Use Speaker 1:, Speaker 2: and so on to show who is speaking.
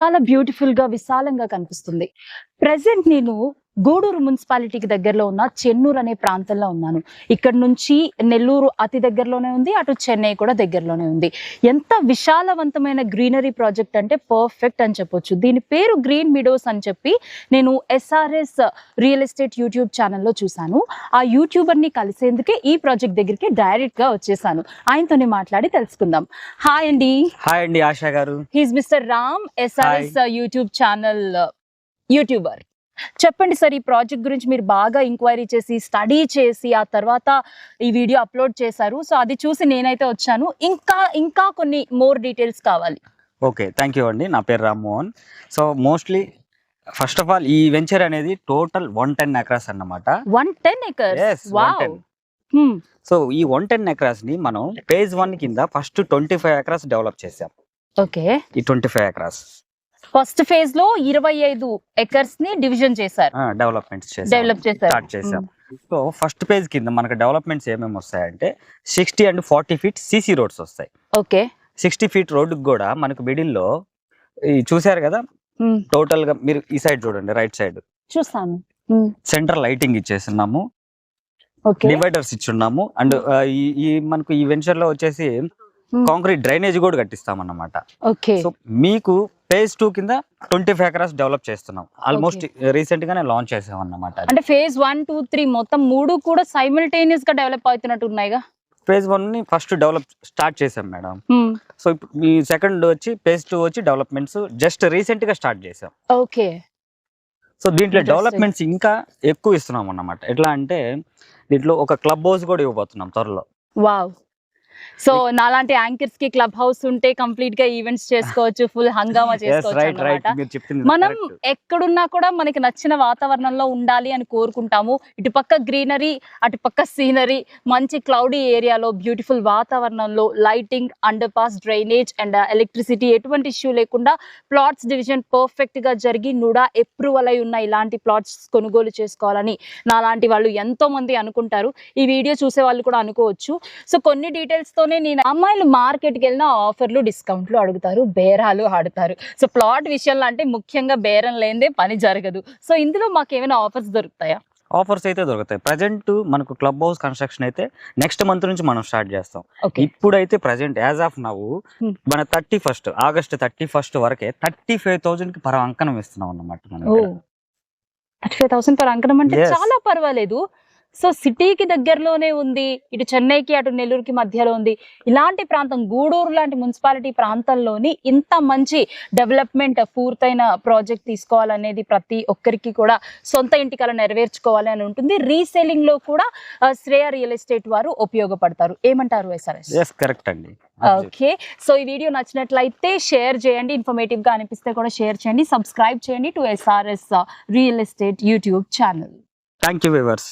Speaker 1: చాలా బ్యూటిఫుల్ గా విశాలంగా కనిపిస్తుంది. ప్రెసెంట్ నేను గూడూరు మున్సిపాలిటీకి దగ్గరలో ఉన్న చెన్నూరు అనే ప్రాంతంలో ఉన్నాను. ఇక్కడ నుంచి నెల్లూరు అతి దగ్గరలోనే ఉంది, అటు చెన్నై కూడా దగ్గరలోనే ఉంది. ఎంత విశాలవంతమైన గ్రీనరీ ప్రాజెక్ట్ అంటే పర్ఫెక్ట్ అని చెప్పొచ్చు. దీని పేరు గ్రీన్ మిడోస్ అని చెప్పి నేను SRS రియల్ ఎస్టేట్ యూట్యూబ్ ఛానల్లో చూశాను. ఆ యూట్యూబర్ని కలిసేందుకే ఈ ప్రాజెక్ట్ దగ్గరికి డైరెక్ట్ గా వచ్చేసాను. ఆయనతోనే మాట్లాడి తెలుసుకుందాం. హాయ్ అండి.
Speaker 2: హాయ్ అండి ఆశా గారు.
Speaker 1: He's mister Ram, SRS YouTube channel YouTuber. చెప్పండి సార్, ఈ ప్రాజెక్ట్ గురించి మీరు బాగా ఎంక్వైరీ చేసి స్టడీ చేసి ఆ తర్వాత ఈ వీడియో అప్లోడ్ చేశారు. సో అది చూసి నేనైతే వచ్చాను. ఇంకా కొన్ని మోర్ డీటెయిల్స్ కావాలి.
Speaker 2: ఓకే, థ్యాంక్ యూ అండి. నా పేరు Rammohan. So mostly first of all ఈ వెంచర్ అనేది టోటల్ 110 ఎకరాస్ అన్నమాట.
Speaker 1: 110 acres. వావ్.
Speaker 2: సో ఈ 110 ఎకరాస్ ని మనం ఫేజ్ 1 కింద ఫస్ట్ 25 ఎకరాస్ డెవలప్ చేసాం.
Speaker 1: ఓకే,
Speaker 2: ఈ 25 ఎకరాస్
Speaker 1: ఫస్ట్ ఫేజ్ లో 25 acres ని డివిజన్ చేశారు, డెవలప్
Speaker 2: స్టార్ట్ చేసాం. సో ఫస్ట్ ఫేజ్ కింద మనకు డెవలప్మెంట్స్ ఏమేమి వస్తాయంటే 60 and 40 feet CC రోడ్స్ వస్తాయి.
Speaker 1: ఓకే,
Speaker 2: 60 feet రోడ్ కూడా మనకు మిడిల్ లో చూసారు కదా, టోటల్ గా మీరు ఈ సైడ్ చూడండి, రైట్ సైడ్
Speaker 1: చూస్తాను.
Speaker 2: సెంటర్ లైటింగ్ ఇచ్చేస్తున్నాము, డివైడర్స్ ఇచ్చున్నాము. అండ్ ఈ మనకు ఈ వెంచర్ లో వచ్చేసి కాంక్రీట్ డ్రైనేజ్ కూడా కట్టిస్తాం అన్నమాట. సో మీకు ఫేజ్ 2 కింద 25 ఎకరాస్ డెవలప్ చేస్తున్నాం. ఆల్మోస్ట్ రీసెంట్ గానే లాంచ్ చేసాం అన్నమాట.
Speaker 1: అంటే ఫేజ్ 1, 2, 3 మొత్తం 3 కూడా సైమల్టేనియస్ గా డెవలప్ అవుతున్నట్టు ఉన్నాయిగా.
Speaker 2: ఫేజ్ 1 ని ఫస్ట్ డెవలప్ స్టార్ట్ చేసాం మేడం. సో ఈ సెకండ్ వచ్చి ఫేజ్ 2 వచ్చి డెవలప్మెంట్స్ జస్ట్ రీసెంట్ గా స్టార్ట్ చేసాం.
Speaker 1: ఓకే,
Speaker 2: సో దీంట్లో డెవలప్మెంట్స్ ఇంకా ఎక్కువ ఇస్తున్నాం అన్నమాట. ఎట్లా అంటే దీంట్లో ఒక క్లబ్ హౌస్ కూడా ఇవ్వబోతున్నాం త్వరలో.
Speaker 1: వావ్. సో నాలాంటి యాంకర్స్ కి క్లబ్ హౌస్ ఉంటే కంప్లీట్ గా ఈవెంట్స్ చేసుకోవచ్చు, ఫుల్ హంగామా చేసుకోవచ్చు. మనం ఎక్కడున్నా కూడా మనకి నచ్చిన వాతావరణంలో ఉండాలి అని కోరుకుంటాము. ఇటుపక్క గ్రీనరీ, అటుపక్క సీనరీ, మంచి క్లౌడీ ఏరియాలో బ్యూటిఫుల్ వాతావరణంలో lighting, under pass, drainage and electricity ఎటువంటి ఇష్యూ లేకుండా ప్లాట్స్ డివిజన్ పర్ఫెక్ట్ గా జరిగి నుడా అప్రూవల్ అయి ఉన్న ఇలాంటి ప్లాట్స్ కొనుగోలు చేసుకోవాలని నాలాంటి వాళ్ళు ఎంతో మంది అనుకుంటారు. ఈ వీడియో చూసే వాళ్ళు కూడా అనుకోవచ్చు. సో కొన్ని డీటెయిల్స్ తోనే నేను అమ్మాయిలు మార్కెట్ కి వెళ్ళిన ఆఫర్లు, డిస్కౌంట్లు అడుగుతారు, బేరాలు ఆడుతారు. సో ప్లాట్ విషయంలో అంటే ముఖ్యంగా బేరం లేనిదే పని జరగదు. సో ఇందులో మాకు ఏమైనా ఆఫర్స్ దొరుకుతాయా?
Speaker 2: ఆఫర్స్ అయితే దొరుకుతాయి. ప్రజెంట్ మనకు క్లబ్ హౌస్ కన్స్ట్రక్షన్ అయితే నెక్స్ట్ మంత్ నుంచి మనం స్టార్ట్ చేస్తాం. ఇప్పుడైతే ప్రజెంట్ యాజ్ ఆఫ్ నౌ మన ఆగస్ట్ 31 వరకే 35,000 కి పర్ అంకణం ఇస్తున్నాం అన్నమాట.
Speaker 1: 35,000 పర్ అంకణం అంటే చాలా పర్వాలేదు. సో సిటీకి దగ్గరలోనే ఉంది, ఇటు చెన్నైకి అటు నెల్లూరుకి మధ్యలో ఉంది. ఇలాంటి ప్రాంతం గూడూరు లాంటి మున్సిపాలిటీ ప్రాంతంలోని ఇంత మంచి డెవలప్మెంట్ పూర్తయిన ప్రాజెక్ట్ తీసుకోవాలనేది ప్రతి ఒక్కరికి కూడా సొంత ఇంటికలా నెరవేర్చుకోవాలి అని ఉంటుంది. రీసేలింగ్ లో కూడా శ్రేయ రియల్ ఎస్టేట్ వారు ఉపయోగపడతారు. ఏమంటారు SRS?
Speaker 2: కరెక్ట్ అండి.
Speaker 1: ఓకే, సో ఈ వీడియో నచ్చినట్లయితే షేర్ చేయండి, ఇన్ఫర్మేటివ్ గా అనిపిస్తే కూడా షేర్ చేయండి, సబ్స్క్రైబ్ చేయండి to SRS real estate YouTube channel.
Speaker 2: Thank you viewers.